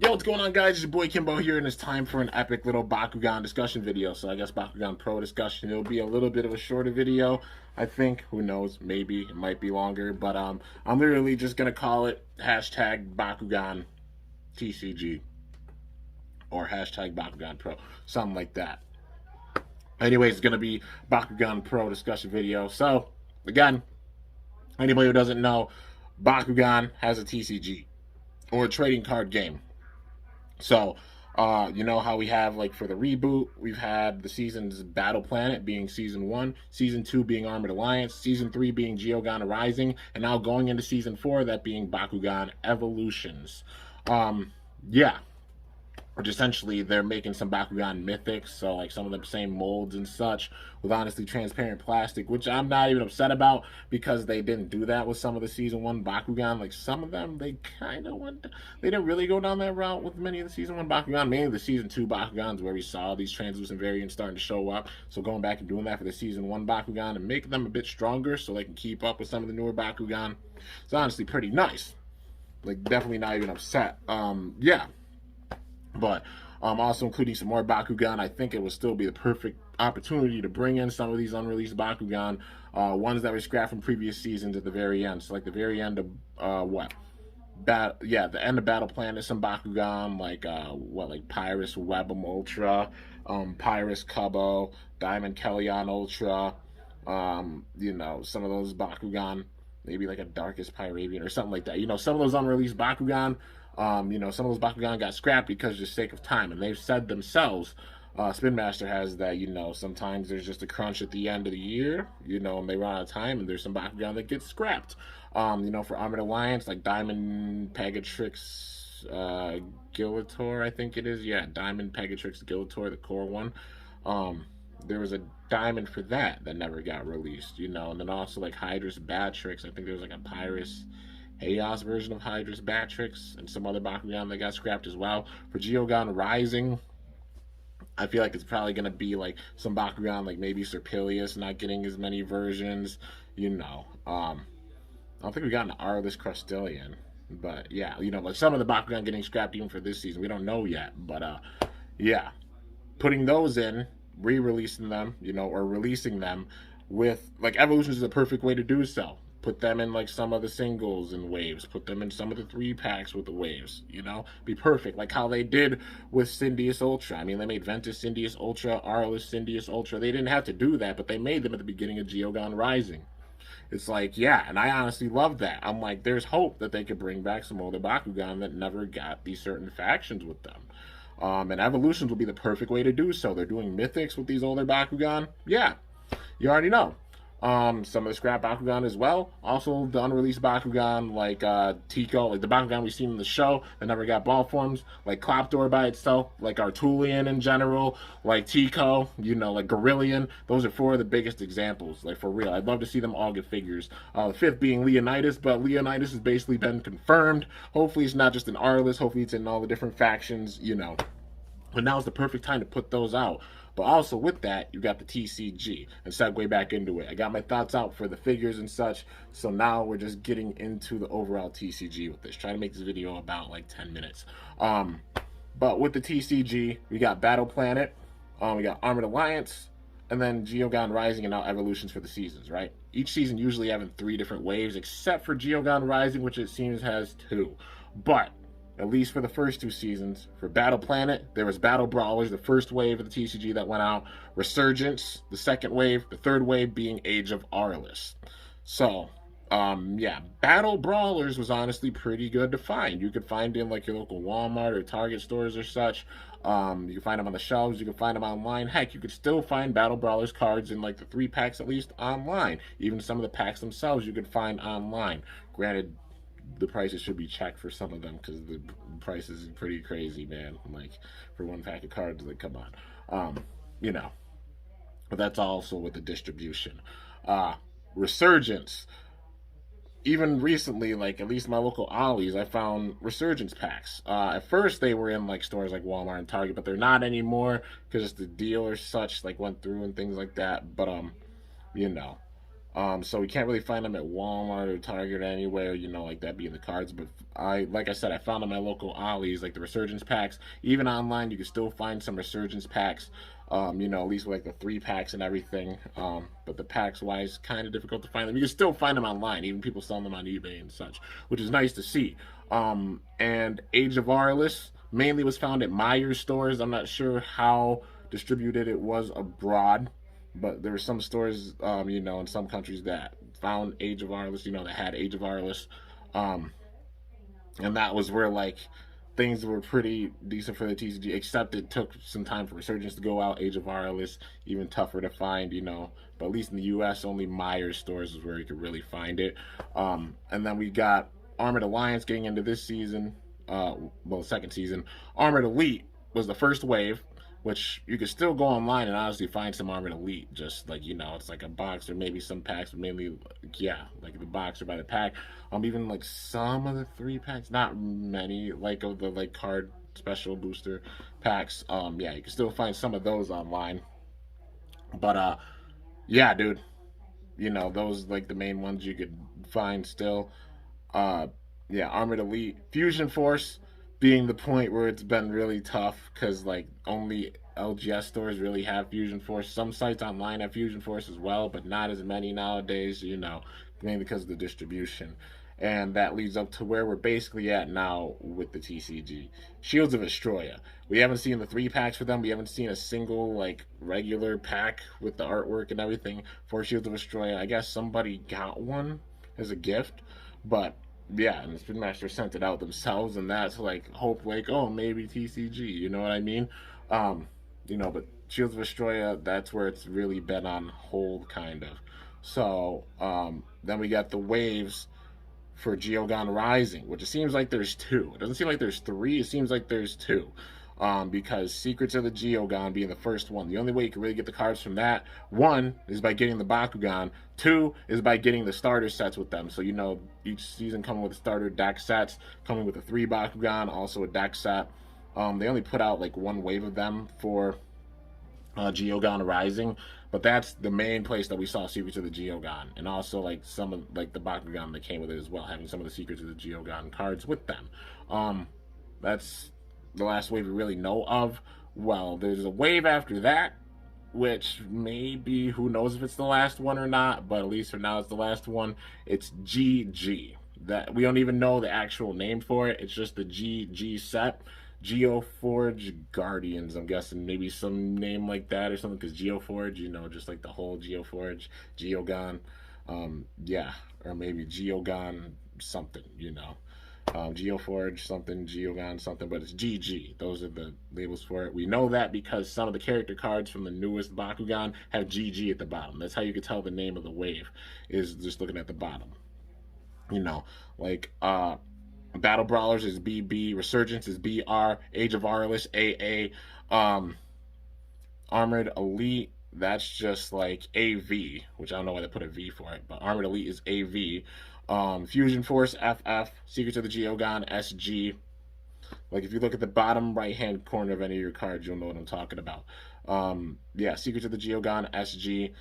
Yo, what's going on, guys? It's your boy Kimbo here, and it's time for an epic little Bakugan discussion video. So I guess Bakugan Pro discussion. It'll be a little bit of a shorter video, I think. Who knows? Maybe it might be longer, but I'm literally just gonna call it hashtag Bakugan TCG or hashtag Bakugan Pro, something like that. Anyways, it's gonna be Bakugan Pro discussion video. So again, anybody who doesn't know, Bakugan has a TCG or a trading card game. So, you know how we have, like, for the reboot, we've had the seasons Battle Planet being season 1, season 2 being Armored Alliance, season 3 being Geogan Rising, and now going into season 4, that being Bakugan Evolutions. Yeah, which essentially they're making some Bakugan mythics, so like some of the same molds and such, with honestly transparent plastic, which I'm not even upset about because they didn't do that with some of the season 1 Bakugan. Like some of them, they kind of they didn't really go down that route with many of the season 1 Bakugan, mainly the season 2 Bakugans where we saw these translucent variants starting to show up. So going back and doing that for the season 1 Bakugan and making them a bit stronger so they can keep up with some of the newer Bakugan, it's honestly pretty nice. Like, definitely not even upset. Yeah. But also including some more Bakugan, I think it would still be the perfect opportunity to bring in some of these unreleased Bakugan, ones that were scrapped from previous seasons at the very end. So like the very end of the end of Battle Planet, some Bakugan like Pyrus Webum Ultra, Pyrus Cubbo, Diamond Kellyan Ultra, some of those Bakugan, maybe like a Darkest Pyravian or something like that. Some of those unreleased Bakugan. Some of those Bakugan got scrapped because of the sake of time, and they've said themselves, Spin Master has that, sometimes there's just a crunch at the end of the year, and they run out of time, and there's some Bakugan that get scrapped. For Armored Alliance, like Diamond Pegatrix Gillator, I think it is. Yeah, Diamond Pegatrix Gillator, the core one. There was a diamond for that never got released, and then also like Hydrus Batrix. I think there was like a Pyrus Chaos version of Hydrus Batrix and some other Bakugan that got scrapped as well. For Geogan Rising, I feel like it's probably going to be like some Bakugan, like maybe Serpilius not getting as many versions. I don't think we got an Arliss Crustillion. But yeah, but some of the Bakugan getting scrapped even for this season. We don't know yet. But yeah, putting those in, re-releasing them, or releasing them with, like, Evolutions is a perfect way to do so. Put them in like some of the singles and waves. Put them in some of the 3-packs with the waves. Be perfect, like how they did with Syndius Ultra. I mean, they made Ventus Syndius Ultra, Arliss Syndius Ultra. They didn't have to do that, but they made them at the beginning of Geogan Rising. It's like, yeah, and I honestly love that. I'm like, there's hope that they could bring back some older Bakugan that never got these certain factions with them. And Evolutions will be the perfect way to do so. They're doing mythics with these older Bakugan. Yeah, you already know. Some of the scrap Bakugan as well. Also, the unreleased Bakugan, like Tico, like the Bakugan we've seen in the show that never got ball forms, like Klopdor by itself, like Artulian in general, like Tico, like Gorillion. Those are 4 of the biggest examples, like, for real. I'd love to see them all get figures. The 5th being Leonidas, but Leonidas has basically been confirmed. Hopefully it's not just in Arliss, hopefully it's in all the different factions, But now's the perfect time to put those out. But also with that, you got the TCG, and segue back into it. I got my thoughts out for the figures and such, so now we're just getting into the overall TCG with this. Trying to make this video about like 10 minutes. But with the TCG, we got Battle Planet, we got Armored Alliance, and then Geogan Rising, and now Evolutions for the seasons, right? Each season usually having 3 different waves, except for Geogan Rising, which it seems has 2. But at least for the first 2 seasons. For Battle Planet, there was Battle Brawlers, the first wave of the TCG that went out, Resurgence, the second wave, the third wave being Age of Arliss. So, yeah, Battle Brawlers was honestly pretty good to find. You could find in like your local Walmart or Target stores or such. You can find them on the shelves, you can find them online. Heck, you could still find Battle Brawlers cards in like the 3 packs at least online. Even some of the packs themselves you could find online. Granted, the prices should be checked for some of them because the prices are pretty crazy, man. Like, for 1 pack of cards, like, come on. But that's also with the distribution. Resurgence. Even recently, like, at least my local Ollie's, I found Resurgence packs. At first, they were in, like, stores like Walmart and Target, but they're not anymore because the deal or such, like, went through and things like that. But, So we can't really find them at Walmart or Target or anywhere, you know, like that being the cards. But like I said, I found them at my local Ollie's, like the Resurgence packs. Even online, you can still find some Resurgence packs. You know, at least like the 3 packs and everything. But the packs wise, kind of difficult to find them. You can still find them online, even people selling them on eBay and such, which is nice to see. And Age of Arliss mainly was found at Myers stores. I'm not sure how distributed it was abroad, but there were some stores, you know, in some countries that found Age of Arliss, you know, that had Age of Arliss. Um, and that was where, like, things were pretty decent for the TCG, except it took some time for Resurgence to go out. Age of Arliss, even tougher to find, you know. But at least in the US, only Myers stores is where you could really find it. And then we got Armored Alliance getting into this season, well, second season. Armored Elite was the first wave, which you could still go online and honestly find some Armored Elite. Just like, you know, it's like a box or maybe some packs, but mainly, yeah, like the box or by the pack. Even like some of the 3 packs, not many, like of the like card special booster packs. Yeah, you can still find some of those online. But yeah, dude, you know, those like the main ones you could find still. Uh, yeah, Armored Elite, Fusion Force being the point where it's been really tough because like only LGS stores really have Fusion Force. Some sites online have Fusion Force as well, but not as many nowadays. You know, mainly because of the distribution. And that leads up to where we're basically at now with the TCG. Shields of Astroya. We haven't seen the 3 packs for them. We haven't seen a single like regular pack with the artwork and everything for Shields of Astroya. I guess somebody got one as a gift, but yeah, and the Spin Master sent it out themselves, and that's like hope, like, oh, maybe TCG, you know what I mean? Um, you know, but Shields of Astroya, that's where it's really been on hold, kind of. So then we got the waves for Geogon Rising, which it seems like there's 2. It doesn't seem like there's 3. It seems like there's 2. Because Secrets of the Geogon being the first one. The only way you can really get the cards from that, 1, is by getting the Bakugan. 2 is by getting the starter sets with them. So, you know, each season coming with starter deck sets, coming with a 3 Bakugan, also a deck set. They only put out like 1 wave of them for Geogon Rising, but that's the main place that we saw Secrets of the Geogon, and also like some of like the Bakugan that came with it as well, having some of the Secrets of the Geogon cards with them. That's the last wave we really know of. Well, there's a wave after that, which maybe, who knows if it's the last one or not, but at least for now it's the last one. It's GG. That we don't even know the actual name for it. It's just the GG set. Geoforge Guardians, I'm guessing maybe some name like that or something, because Geoforge, you know, just like the whole Geoforge, Geogon, yeah, or maybe Geogon something, you know, Geoforge something, Geogon something, but it's GG. Those are the labels for it. We know that because some of the character cards from the newest Bakugan have GG at the bottom. That's how you can tell the name of the wave, is just looking at the bottom. You know, like Battle Brawlers is BB, Resurgence is BR, Age of Arliss AA, Armored Elite, that's just like AV, which I don't know why they put a V for it, but Armored Elite is AV. Fusion Force FF, Secrets of the Geogon SG. Like if you look at the bottom right hand corner of any of your cards, you'll know what I'm talking about. Yeah, Secrets of the Geogon SG.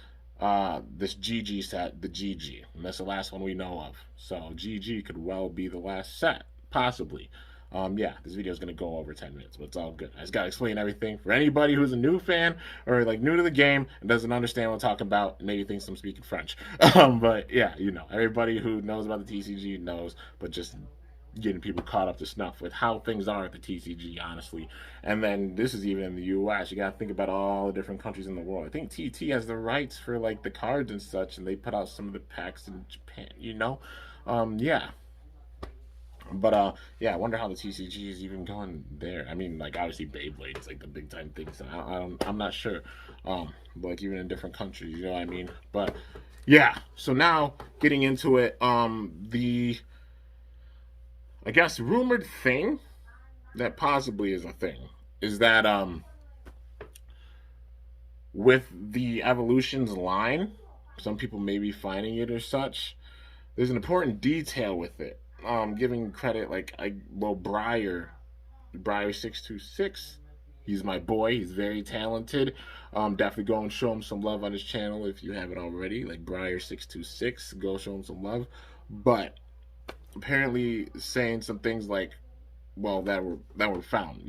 This GG set, the GG, and that's the last one we know of. So GG could well be the last set, possibly. Yeah, this video is going to go over 10 minutes, but it's all good. I just got to explain everything for anybody who's a new fan or like new to the game and doesn't understand what I'm talking about, maybe thinks I'm speaking French. But yeah, you know, everybody who knows about the TCG knows, but just getting people caught up to snuff with how things are at the TCG, honestly. And then this is even in the US. You got to think about all the different countries in the world. I think TT has the rights for like the cards and such, and they put out some of the packs in Japan, you know? Yeah. But yeah, I wonder how the TCG is even going there. I mean, like obviously Beyblade is like the big time thing, so I'm not sure. Like even in different countries, you know what I mean? But yeah, so now getting into it, the I guess rumored thing that possibly is a thing is that with the Evolutions line, some people may be finding it or such. There's an important detail with it. Giving credit like Briar 626, He's my boy. He's very talented. Definitely go and show him some love on his channel if you haven't already. Like Briar626, go show him some love. But apparently saying some things like, well, that were found,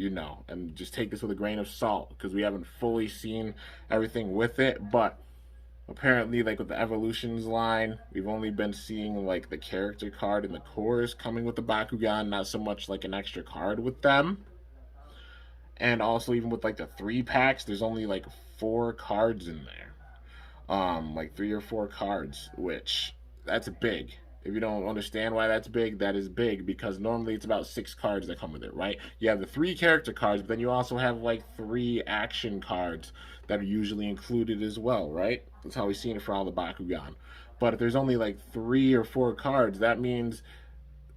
and just take this with a grain of salt because we haven't fully seen everything with it. But apparently, like with the evolutions line, we've only been seeing like the character card and the cores coming with the Bakugan, not so much like an extra card with them. And also, even with like the 3-packs, there's only like 4 cards in there, like 3 or 4 cards, which that's big. If you don't understand why that's big, that is big because normally it's about 6 cards that come with it, right? You have the 3 character cards, but then you also have like 3 action cards that are usually included as well, right? That's how we've seen it for all the Bakugan. But if there's only like 3 or 4 cards, that means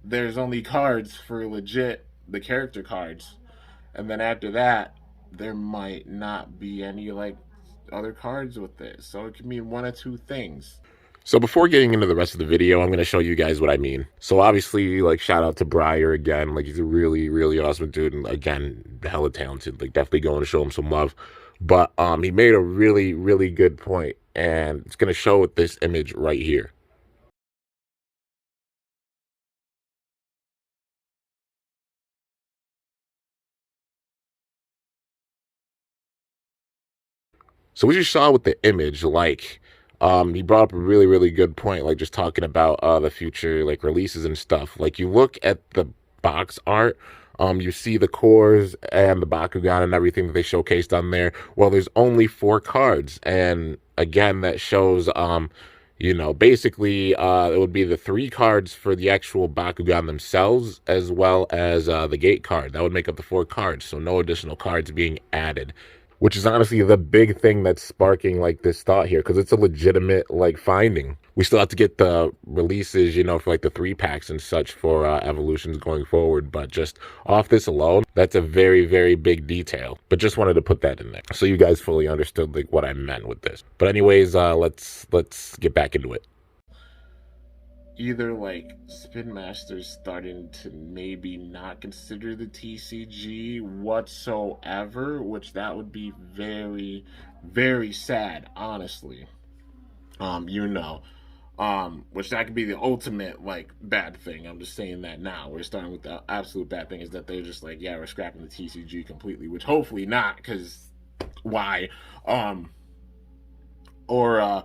there's only cards for legit the character cards. And then after that, there might not be any like other cards with it. So it could mean one of 2 things. So before getting into the rest of the video, I'm going to show you guys what I mean. So obviously, like, shout out to Briar again. Like, he's a really, really awesome dude. And again, hella talented. Like, definitely going to show him some love. But he made a really, really good point. And it's going to show with this image right here. So what you saw with the image, like, he brought up a really, really good point, like just talking about the future, like releases and stuff. Like you look at the box art, you see the cores and the Bakugan and everything that they showcased on there. Well, there's only 4 cards, and again, that shows, basically, it would be the 3 cards for the actual Bakugan themselves, as well as the gate card. That would make up the 4 cards, so no additional cards being added, which is honestly the big thing that's sparking like this thought here, because it's a legitimate like finding. We still have to get the releases, for like the 3-packs and such for evolutions going forward, but just off this alone, that's a very, very big detail. But just wanted to put that in there so you guys fully understood like what I meant with this. But anyways, let's get back into it. Either like Spin Master's starting to maybe not consider the TCG whatsoever, which that would be very, very sad, honestly. Which that could be the ultimate like bad thing. I'm just saying that now. We're starting with the absolute bad thing is that they're just like, yeah, we're scrapping the TCG completely, which hopefully not, because why? Or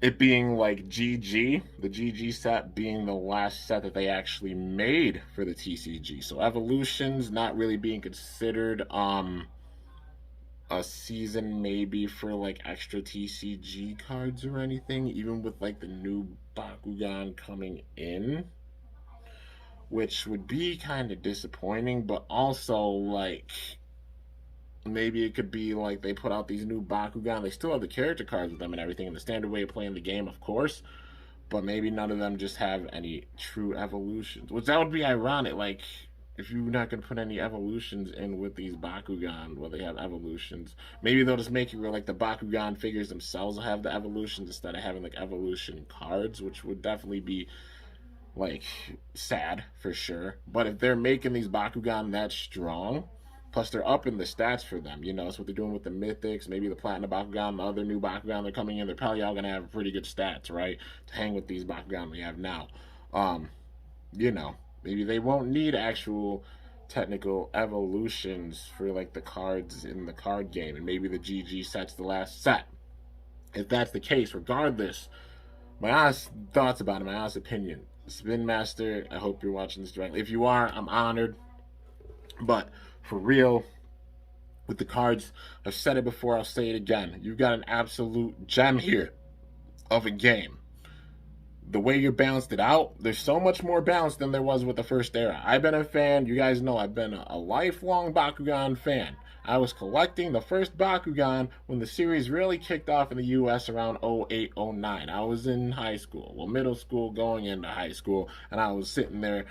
it being like GG, the GG set being the last set that they actually made for the TCG. So Evolutions not really being considered a season maybe for like extra TCG cards or anything, even with like the new Bakugan coming in, which would be kind of disappointing, but also like maybe it could be like they put out these new Bakugan. They still have the character cards with them and everything in the standard way of playing the game, of course. But maybe none of them just have any true evolutions. Which that would be ironic. Like, if you're not going to put any evolutions in with these Bakugan, where they have evolutions, maybe they'll just make it where like the Bakugan figures themselves will have the evolutions instead of having like evolution cards, which would definitely be like sad for sure. But if they're making these Bakugan that strong, plus they're upping the stats for them, that's what they're doing with the Mythics, maybe the Platinum Bakugan, the other new Bakugan they're coming in, they're probably all going to have pretty good stats, right, to hang with these Bakugan we have now. Maybe they won't need actual technical evolutions for like the cards in the card game, and maybe the GG set's the last set. If that's the case, regardless, my honest thoughts about it, my honest opinion, Spin Master, I hope you're watching this directly. If you are, I'm honored. But for real, with the cards, I've said it before, I'll say it again. You've got an absolute gem here of a game. The way you balanced it out, there's so much more balance than there was with the first era. I've been a fan, you guys know I've been a lifelong Bakugan fan. I was collecting the first Bakugan when the series really kicked off in the US around 08, 09. I was in high school, middle school going into high school, and I was sitting there,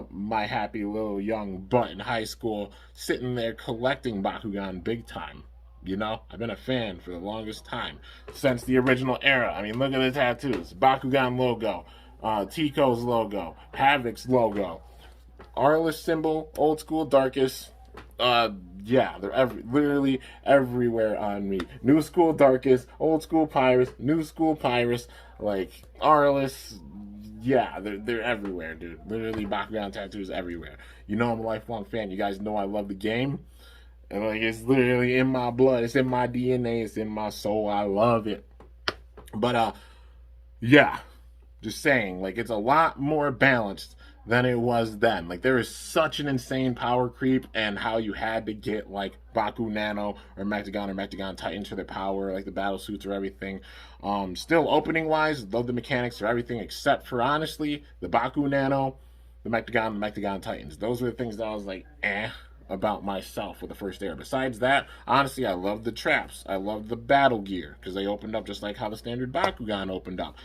my happy little young butt in high school, sitting there collecting Bakugan big time. I've been a fan for the longest time, since the original era. I mean, look at the tattoos. Bakugan logo, Tico's logo, Havoc's logo, Arliss symbol, old school Darkus, Uh, yeah, they're literally everywhere on me. New school Darkest, old school Pyrus, new school Pyrus, like Arliss. Yeah, they're everywhere, dude. Literally Bakugan tattoos everywhere. You know I'm a lifelong fan. You guys know I love the game. And like it's literally in my blood. It's in my DNA. It's in my soul. I love it. But yeah, just saying, like it's a lot more balanced than it was then. Like there is such an insane power creep, and how you had to get like Baku Nano or Mectagon Titans for their power, like the battle suits or everything. Still opening wise, love the mechanics or everything except for honestly the Baku Nano, the Mectagon Titans. Those were the things that I was like, about myself with the first air. Besides that, honestly, I love the traps. I love the battle gear because they opened up just like how the standard Bakugan opened up.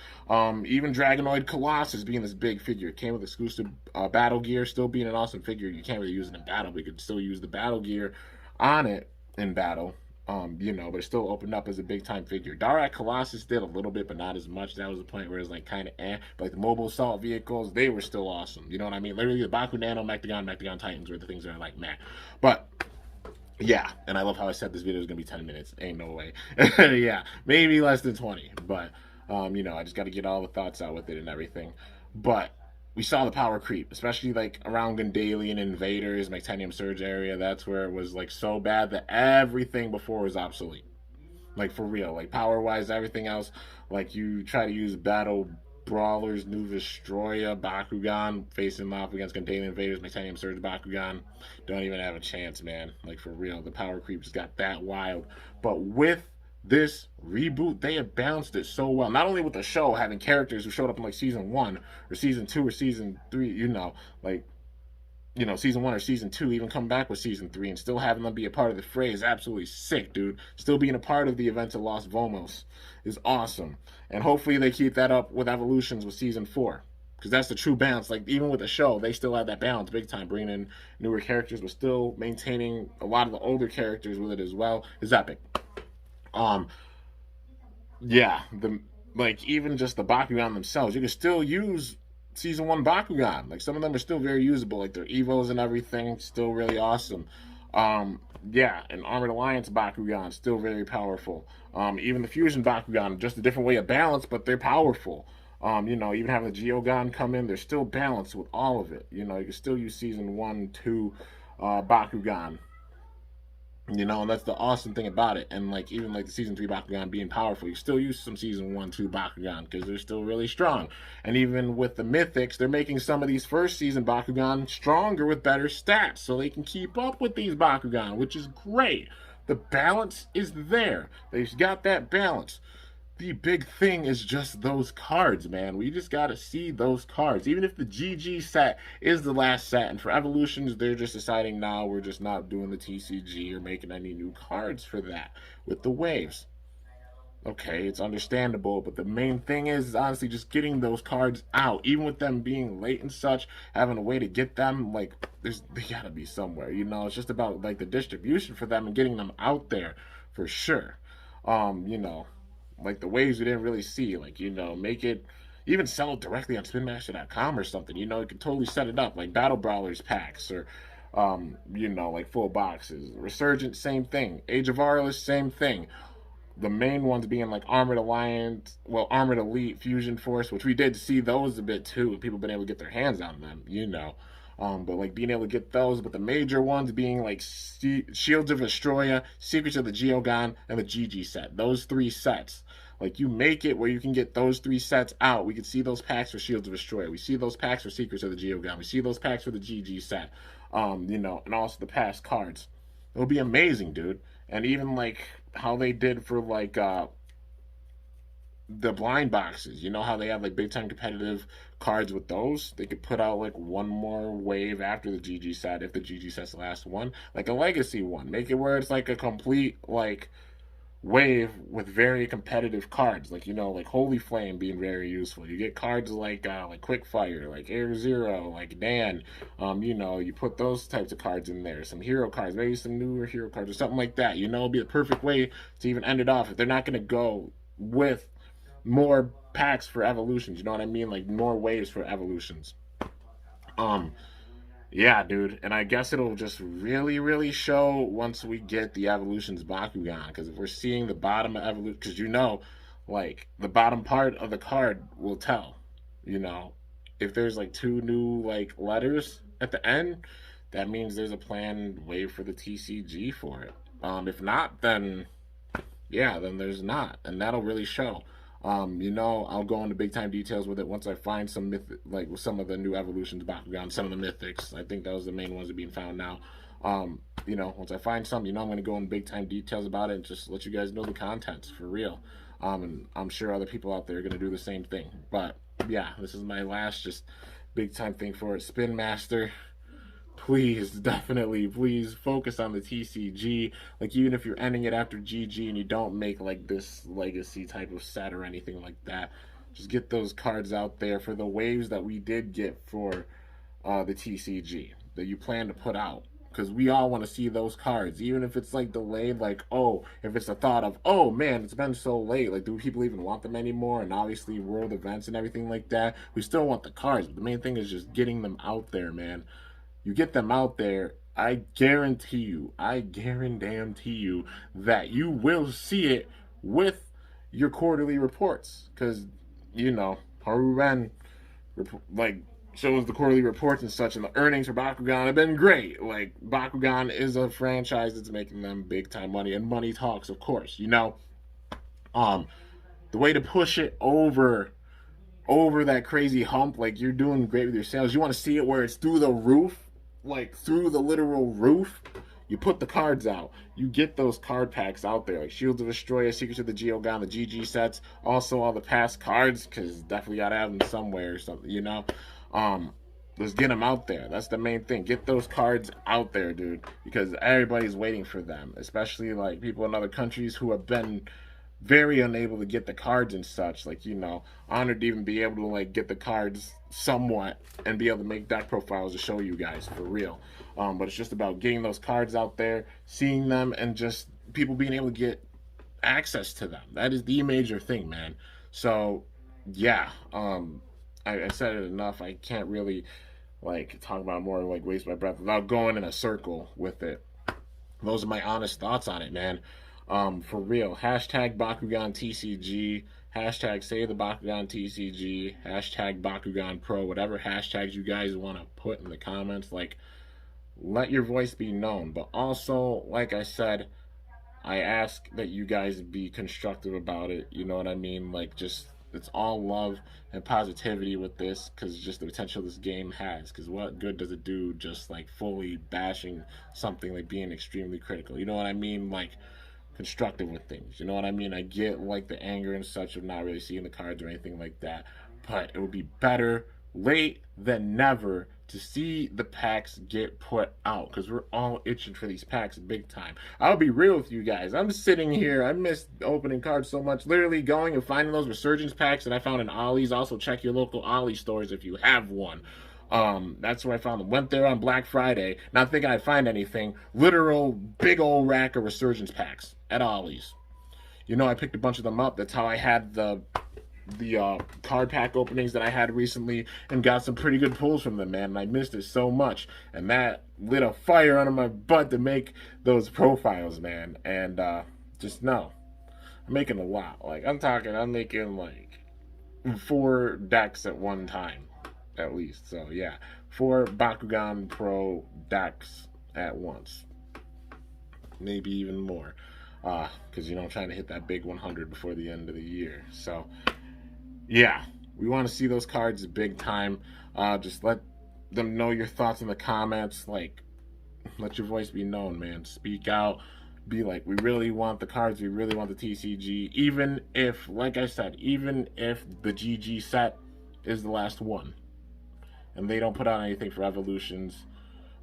Even Dragonoid Colossus being this big figure, it came with exclusive battle gear, still being an awesome figure. You can't really use it in battle, but you could still use the battle gear on it in battle. But it still opened up as a big time figure. Darak Colossus did a little bit, but not as much. That was the point where it was like kind of But like the mobile assault vehicles, they were still awesome. You know what I mean? Literally the Baku Nano, Mectagon Titans were the things that are like meh. But yeah, and I love how I said this video is gonna be 10 minutes. Ain't no way. Yeah, maybe less than 20. But I just got to get all the thoughts out with it and everything. But we saw the power creep, especially like around Gandalian Invaders, Titanium Surge area. That's where it was like so bad that everything before was obsolete. Like for real, like power wise, everything else. Like you try to use Battle Brawlers, New Vestroya, Bakugan, facing off against Gandalian Invaders, Titanium Surge, Bakugan. Don't even have a chance, man. Like for real, the power creep just got that wild. But with this reboot, they have balanced it so well. Not only with the show having characters who showed up in like season 1 or season 2 or season 3, like season 1 or season 2, even come back with season 3 and still having them be a part of the fray is absolutely sick, dude. Still being a part of the events of Los Vomos is awesome. And hopefully they keep that up with Evolutions with season 4. Because that's the true balance. Like, even with the show, they still have that balance big time, bringing in newer characters, but still maintaining a lot of the older characters with it as well. Is epic. Um, yeah, even just the Bakugan themselves, you can still use season 1 Bakugan. Like some of them are still very usable, like their Evos and everything, still really awesome. Yeah, and Armored Alliance Bakugan still very powerful. Even the Fusion Bakugan, just a different way of balance, but they're powerful. Even having the Geogan come in, they're still balanced with all of it. You can still use season 1, 2 Bakugan. And that's the awesome thing about it. And like even like the season 3 Bakugan being powerful, you still use some season 1, 2 Bakugan because they're still really strong. And even with the mythics, they're making some of these first season Bakugan stronger with better stats, so they can keep up with these Bakugan, which is great. The balance is there. They've got that balance. The big thing is just those cards, man. We just gotta see those cards. Even if the GG set is the last set, and for Evolutions, they're just deciding now we're just not doing the TCG or making any new cards for that with the waves. Okay, it's understandable, but the main thing is honestly just getting those cards out. Even with them being late and such, having a way to get them, like, they gotta be somewhere. It's just about like the distribution for them and getting them out there for sure. Like the waves we didn't really see, like make it, even sell it directly on spinmaster.com or something. You can totally set it up like Battle Brawlers packs or like full boxes. Resurgent, same thing. Age of Arliss, same thing. The main ones being like Armored Alliance, Armored Elite, Fusion Force, which we did see those a bit too. People been able to get their hands on them, but like being able to get those, but the major ones being like Shields of Vestroya, Secrets of the Geogan, and the GG set. Those 3 sets. Like you make it where you can get those 3 sets out. We can see those packs for Shields of Vestroya. We see those packs for Secrets of the Geogan. We see those packs for the GG set. And also the past cards. It'll be amazing, dude. And even like how they did for like the blind boxes. How they have like big time competitive cards with those? They could put out like one more wave after the GG set if the GG set's the last one. Like a legacy one. Make it where it's like a complete like wave with very competitive cards. Like like Holy Flame being very useful. You get cards like Quickfire, like Air Zero, like Dan. You put those types of cards in there. Some hero cards, maybe some newer hero cards or something like that. It'd be the perfect way to even end it off if they're not gonna go with more packs for Evolutions. You know what I mean? Like more waves for Evolutions. Yeah, dude, and I guess it'll just really, really show once we get the Evolutions Bakugan. Because if we're seeing the bottom of Evolution, because like the bottom part of the card will tell. You know, if there's like two new like letters at the end, that means there's a planned wave for the TCG for it. If not, then yeah, then there's not, and that'll really show. I'll go into big time details with it once I find some like some of the new evolutions Bakugan, some of the mythics. I think those are the main ones that are being found now. Once I find some, I'm going to go in big time details about it and just let you guys know the contents for real. And I'm sure other people out there are going to do the same thing. But yeah, this is my last just big time thing for it. Spin Master, please, definitely, please focus on the TCG. Like, even if you're ending it after GG and you don't make like this legacy type of set or anything like that, just get those cards out there for the waves that we did get for the TCG that you plan to put out. Because we all want to see those cards, even if it's like delayed. Like, oh, if it's a thought of, oh man, it's been so late. Like, do people even want them anymore? And obviously, world events and everything like that, we still want the cards. But the main thing is just getting them out there, man. You get them out there, I guarantee you that you will see it with your quarterly reports. Because, Haru Ren, like, shows the quarterly reports and such, and the earnings for Bakugan have been great. Like, Bakugan is a franchise that's making them big time money, and money talks, of course, Um, the way to push it over that crazy hump, like you're doing great with your sales. You want to see it where it's through the roof, like through the literal roof. You put the cards out. You get those card packs out there, like Shields of Destroyer, Secrets of the Geogon, the GG sets, also all the past cards, because definitely gotta have them somewhere or something. Let's get them out there. That's the main thing. Get those cards out there, dude, because everybody's waiting for them, especially like people in other countries who have been very unable to get the cards and such. Like, honored to even be able to like get the cards somewhat and be able to make deck profiles to show you guys for real. But it's just about getting those cards out there, seeing them, and just people being able to get access to them. That is the major thing, man. So yeah, I said it enough. I can't really like talk about more, like waste my breath without going in a circle with it. Those are my honest thoughts on it, man. For real. Hashtag Bakugan TCG. Hashtag Save the Bakugan TCG. Hashtag Bakugan Pro. Whatever hashtags you guys want to put in the comments. Like, let your voice be known. But also, like I said, I ask that you guys be constructive about it. You know what I mean? Like, just, it's all love and positivity with this, because just the potential this game has. Because what good does it do just like fully bashing something, like being extremely critical? You know what I mean? Like, constructive with things. You know what I mean? I get like the anger and such of not really seeing the cards or anything like that, but it would be better late than never to see the packs get put out, because we're all itching for these packs big time. I'll be real with you guys. I'm sitting here. I missed opening cards so much. Literally going and finding those resurgence packs that I found in Ollie's. Also, check your local Ollie stores if you have one. That's where I found them. Went there on Black Friday, not thinking I'd find anything. Literal big old rack of resurgence packs at Ollie's. I picked a bunch of them up. That's how I had the card pack openings that I had recently, and got some pretty good pulls from them, man. And I missed it so much, and that lit a fire under my butt to make those profiles, man. And just know, I'm making a lot. Like, I'm making like 4 decks at one time, at least. So yeah, 4 Bakugan Pro decks at once, maybe even more, because I'm trying to hit that big 100 before the end of the year. So yeah, we want to see those cards big time. Just let them know your thoughts in the comments. Like, let your voice be known, man. Speak out. Be like, we really want the cards. We really want the TCG. Even if, like I said, even if the GG set is the last one, and they don't put out anything for Evolutions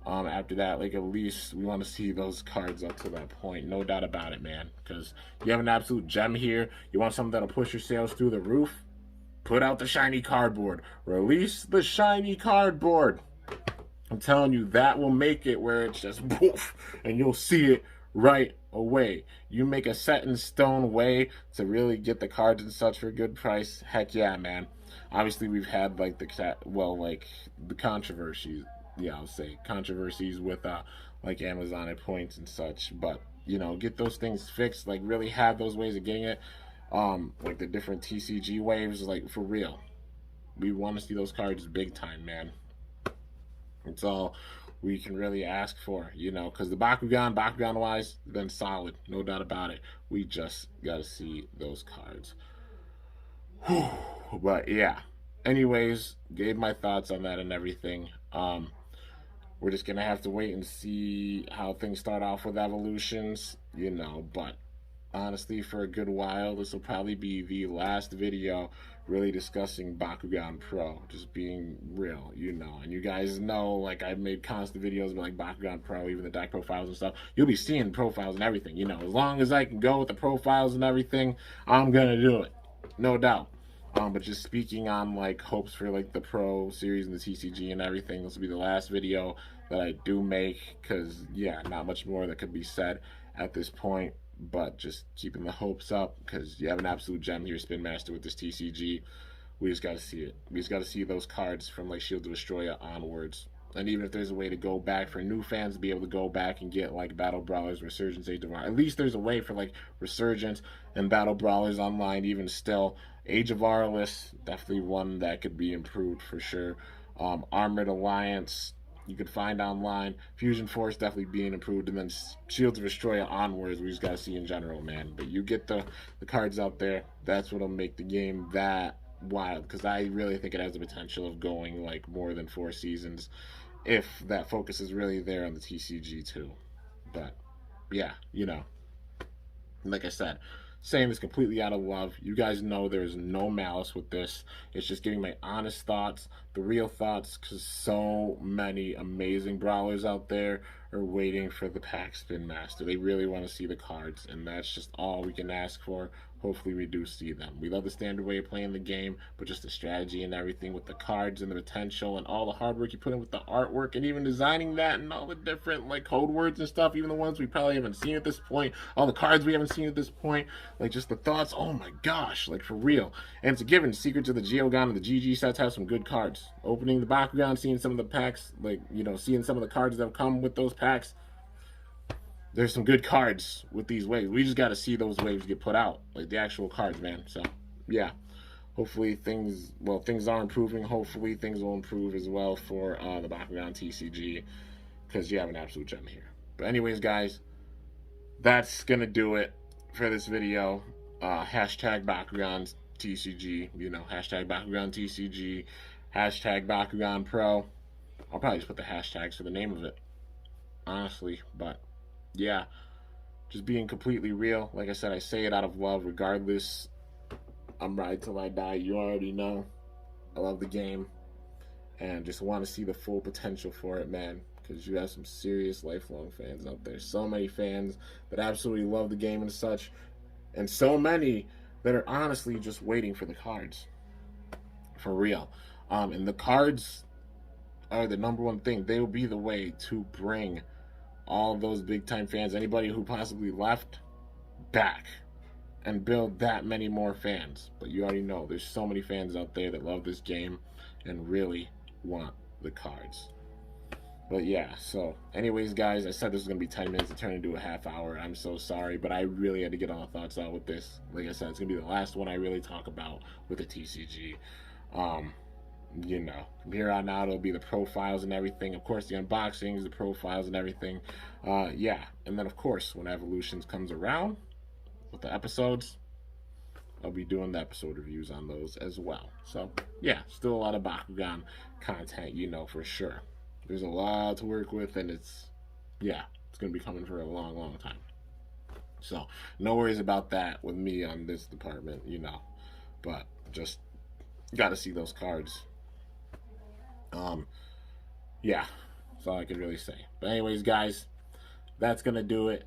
after that, like, at least we want to see those cards up to that point. No doubt about it, man. Because you have an absolute gem here. You want something that'll push your sales through the roof? Put out the shiny cardboard. Release the shiny cardboard. I'm telling you, that will make it where it's just woof, and you'll see it right away. You make a set in stone way to really get the cards and such for a good price. Heck yeah, man. Obviously, we've had like the controversies yeah, I'll say controversies with like Amazon and points and such. But you know, get those things fixed. Like really have those ways of getting it. Like the different TCG waves. Like for real, we want to see those cards big time, man. It's all we can really ask for, you know, because the Bakugan wise, been solid, no doubt about it. We just got to see those cards. Whew. But yeah, anyways, gave my thoughts on that and everything. We're just gonna have to wait and see how things start off with evolutions, you know. But honestly, for a good while, this will probably be the last video really discussing Bakugan Pro, just being real, you know. And you guys know, like, I've made constant videos about like Bakugan Pro, even the deck profiles and stuff. You'll be seeing profiles and everything, you know. As long as I can go with the profiles and everything, I'm gonna do it, no doubt. But just speaking on like hopes for like the Pro series and the TCG and everything, this will be the last video that I do make, because yeah, not much more that could be said at this point. But just keeping the hopes up, because you have an absolute gem here, Spin Master, with this TCG. We just got to see it. We just got to see those cards from like Shield to Destroya onwards. And even if there's a way to go back for new fans to be able to go back and get like Battle Brawlers, Resurgence, Age of Armor, at least there's a way for like Resurgence and Battle Brawlers online even still. Age of Arliss, definitely one that could be improved for sure. Armored Alliance, you could find online. Fusion Force definitely being improved, and then Shields of Destroya onwards, we just gotta see in general, man. But you get the cards out there, that's what'll make the game that wild, because I really think it has the potential of going like more than 4 seasons if that focus is really there on the TCG too. But yeah, you know, like I said, saying this completely out of love. You guys know there's no malice with this. It's just giving my honest thoughts, the real thoughts, because so many amazing brawlers out there are waiting for the pack Spin Master. They really want to see the cards, and that's just all we can ask for. Hopefully we do see them. We love the standard way of playing the game, but just the strategy and everything with the cards and the potential and all the hard work you put in with the artwork and even designing that and all the different like code words and stuff, even the ones we probably haven't seen at this point, all the cards we haven't seen at this point, like just the thoughts, oh my gosh, like for real. And it's a given, Secrets of the Geogon and the GG sets have some good cards. Opening the Bakugan, seeing some of the packs, like, you know, seeing some of the cards that have come with those packs, there's some good cards with these waves. We just got to see those waves get put out, like the actual cards, man. So yeah, hopefully things are improving. Hopefully things will improve as well for the Bakugan TCG, because you have an absolute gem here. But anyways, guys, that's gonna do it for this video. Hashtag Bakugan TCG, you know, hashtag Bakugan TCG, hashtag Bakugan Pro. I'll probably just put the hashtags for the name of it, honestly. But yeah, just being completely real. Like I said, I say it out of love. Regardless, I'm ride till I die. You already know I love the game and just want to see the full potential for it, man, because you have some serious lifelong fans out there. So many fans that absolutely love the game and such, and so many that are honestly just waiting for the cards, for real. And the cards are the number one thing. They will be the way to bring all those big time fans, anybody who possibly left, back and build that many more fans. But you already know there's so many fans out there that love this game and really want the cards. But yeah, so anyways, guys, I said this was gonna be 10 minutes to turn into a half hour. I'm so sorry, but I really had to get all the thoughts out with this. Like I said, it's gonna be the last one I really talk about with the TCG. You know, from here on out, it'll be the profiles and everything. Of course, the unboxings, the profiles and everything. Yeah, and then of course, when Evolutions comes around with the episodes, I'll be doing the episode reviews on those as well. So yeah, still a lot of Bakugan content, you know, for sure. There's a lot to work with, and it's gonna be coming for a long, long time. So no worries about that with me on this department, you know. But just gotta see those cards. Yeah, that's all I could really say. But anyways, guys, that's gonna do it.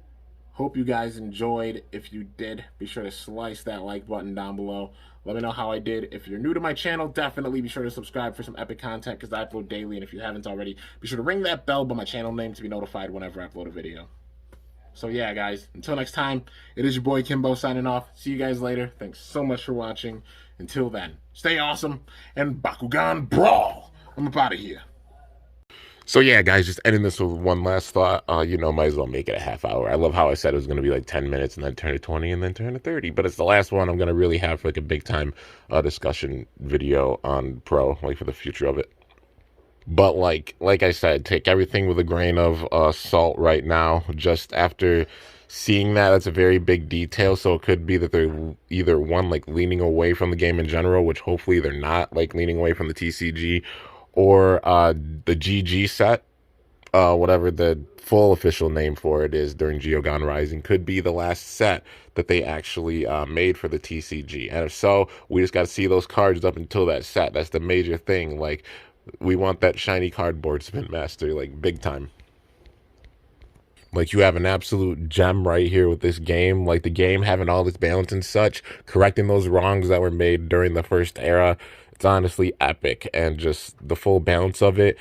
Hope you guys enjoyed. If you did, be sure to slice that like button down below. Let me know how I did. If you're new to my channel, definitely be sure to subscribe for some epic content, because I upload daily. And if you haven't already, be sure to ring that bell by my channel name to be notified whenever I upload a video. So yeah, guys, until next time, it is your boy Kimbo signing off. See you guys later. Thanks so much for watching. Until then, stay awesome and Bakugan Brawl. I'm up out of here. So yeah, guys, just ending this with one last thought. Might as well make it a half hour. I love how I said it was going to be like 10 minutes and then turn to 20 and then turn to 30. But it's the last one. I'm going to really have like a big time discussion video on Pro, like for the future of it. But like I said, take everything with a grain of salt right now. Just after seeing that, that's a very big detail. So it could be that they're either one, like leaning away from the game in general, which hopefully they're not, like leaning away from the TCG, or the GG set, whatever the full official name for it is during Geogon Rising, could be the last set that they actually made for the TCG. And if so, we just got to see those cards up until that set. That's the major thing. Like, we want that shiny cardboard Spin Master, like, big time. Like, you have an absolute gem right here with this game. Like, the game having all this balance and such, correcting those wrongs that were made during the first era. It's honestly epic. And just the full balance of it,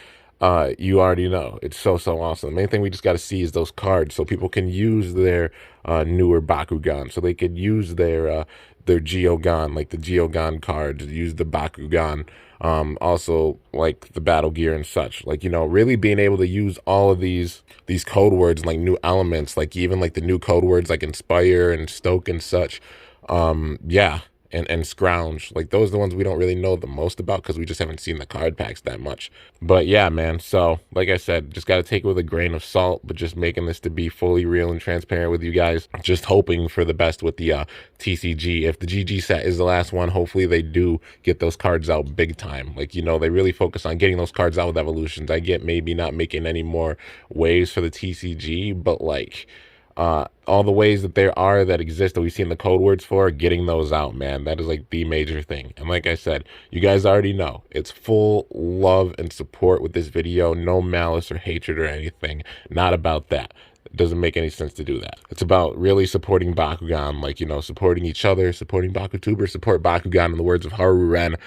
you already know. It's so awesome. The main thing we just got to see is those cards so people can use their newer Bakugan. So they could use their Geogan, like the Geogan cards, use the Bakugan, also like the battle gear and such. Like, really being able to use all of these code words, like new elements, like even like the new code words like Inspire and Stoke and such. Yeah. And Scrounge, like those are the ones we don't really know the most about because we just haven't seen the card packs that much. But yeah, man, so like I said, just got to take it with a grain of salt, but just making this to be fully real and transparent with you guys. Just hoping for the best with the TCG. If the GG set is the last one, hopefully they do get those cards out big time. Like, they really focus on getting those cards out with evolutions. I get maybe not making any more waves for the TCG, but like, all the ways that there are that exist that we've seen the code words for, getting those out, man. That is like the major thing. And like I said, you guys already know it's full love and support with this video. No malice or hatred or anything. Not about that. It doesn't make any sense to do that. It's about really supporting Bakugan, like, supporting each other, supporting BakuTubers, support Bakugan in the words of Haru Ren.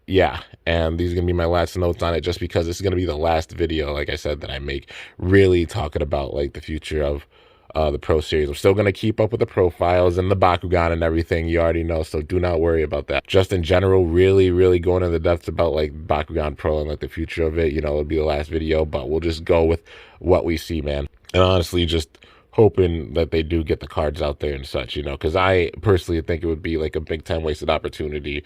Yeah, and these are gonna be my last notes on it, just because this is gonna be the last video, like I said, that I make, really talking about like the future of the Pro Series. I'm still going to keep up with the profiles and the Bakugan and everything, you already know, so do not worry about that. Just in general, really going into the depths about like Bakugan Pro and like the future of it, it'll be the last video, but we'll just go with what we see, man. And honestly, just hoping that they do get the cards out there and such, because I personally think it would be like a big time wasted opportunity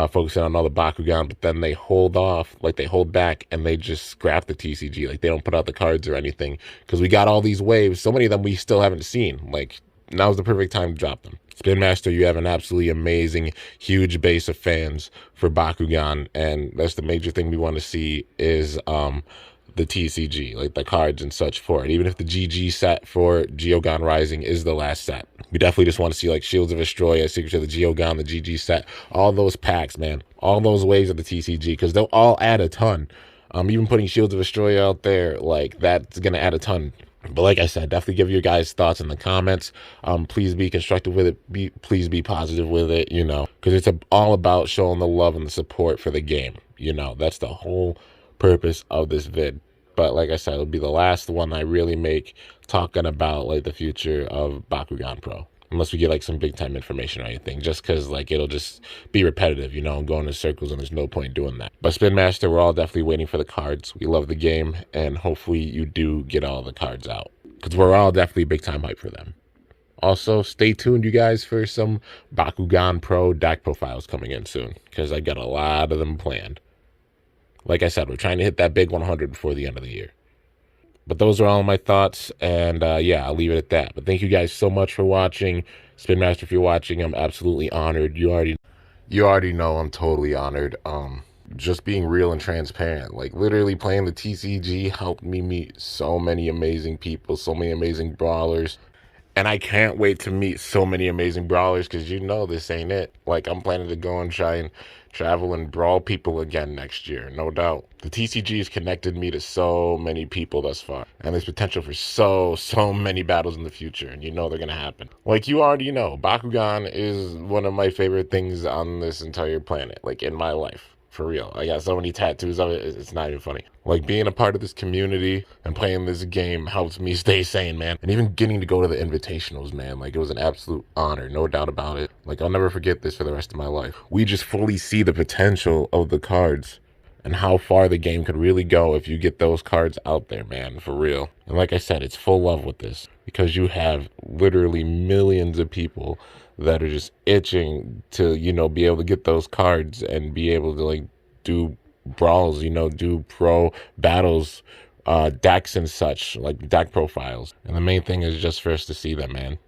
focusing on all the Bakugan, but then they hold off, like they hold back and they just scrap the TCG, like they don't put out the cards or anything, because we got all these waves, so many of them we still haven't seen. Like, now's the perfect time to drop them. Spin Master, you have an absolutely amazing, huge base of fans for Bakugan, and that's the major thing we want to see is the TCG, like the cards and such for it. Even if the GG set for Geogon Rising is the last set, we definitely just want to see like Shields of Astroya, Secrets of the Geogon, the GG set, all those packs, man, all those waves of the TCG, because they'll all add a ton. Even putting Shields of Astroya out there, like that's gonna add a ton. But like I said, definitely give your guys' thoughts in the comments. Please be constructive with it. Please be positive with it, because it's all about showing the love and the support for the game. That's the whole purpose of this vid. But like I said, it'll be the last one I really make talking about like the future of Bakugan Pro, unless we get like some big time information or anything, just because like it'll just be repetitive, and going in circles, and there's no point doing that. But Spin Master, we're all definitely waiting for the cards. We love the game, and hopefully you do get all the cards out, because we're all definitely big time hype for them. Also, stay tuned, you guys, for some Bakugan Pro deck profiles coming in soon, because I got a lot of them planned. Like I said, we're trying to hit that big 100 before the end of the year. But those are all my thoughts, and yeah, I'll leave it at that. But thank you guys so much for watching. Spin Master, if you're watching, I'm absolutely honored. You already know I'm totally honored. Just being real and transparent. Like, literally playing the TCG helped me meet so many amazing people, so many amazing brawlers. And I can't wait to meet so many amazing brawlers, because this ain't it. Like, I'm planning to go and try and travel and brawl people again next year, no doubt. The TCG has connected me to so many people thus far, and there's potential for so many battles in the future, and they're gonna happen. Like, you already know, Bakugan is one of my favorite things on this entire planet, like in my life. For real. I got so many tattoos of it, it's not even funny. Like, being a part of this community and playing this game helps me stay sane, man. And even getting to go to the invitationals, man, like, it was an absolute honor, no doubt about it. Like, I'll never forget this for the rest of my life. We just fully see the potential of the cards and how far the game could really go if you get those cards out there, man, for real. And like I said, it's full love with this because you have literally millions of people that are just itching to, be able to get those cards and be able to like do brawls, do pro battles, decks and such, like deck profiles. And the main thing is just for us to see them, man.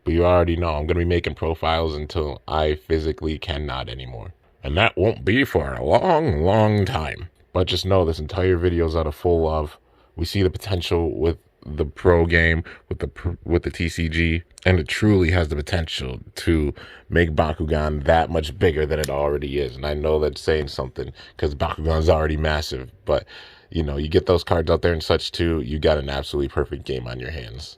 But you already know I'm going to be making profiles until I physically cannot anymore. And that won't be for a long, long time. But just know this entire video is out of full love. We see the potential with the pro game, with the TCG, and it truly has the potential to make Bakugan that much bigger than it already is. And I know that's saying something because Bakugan's already massive. But, you get those cards out there and such too, you got an absolutely perfect game on your hands.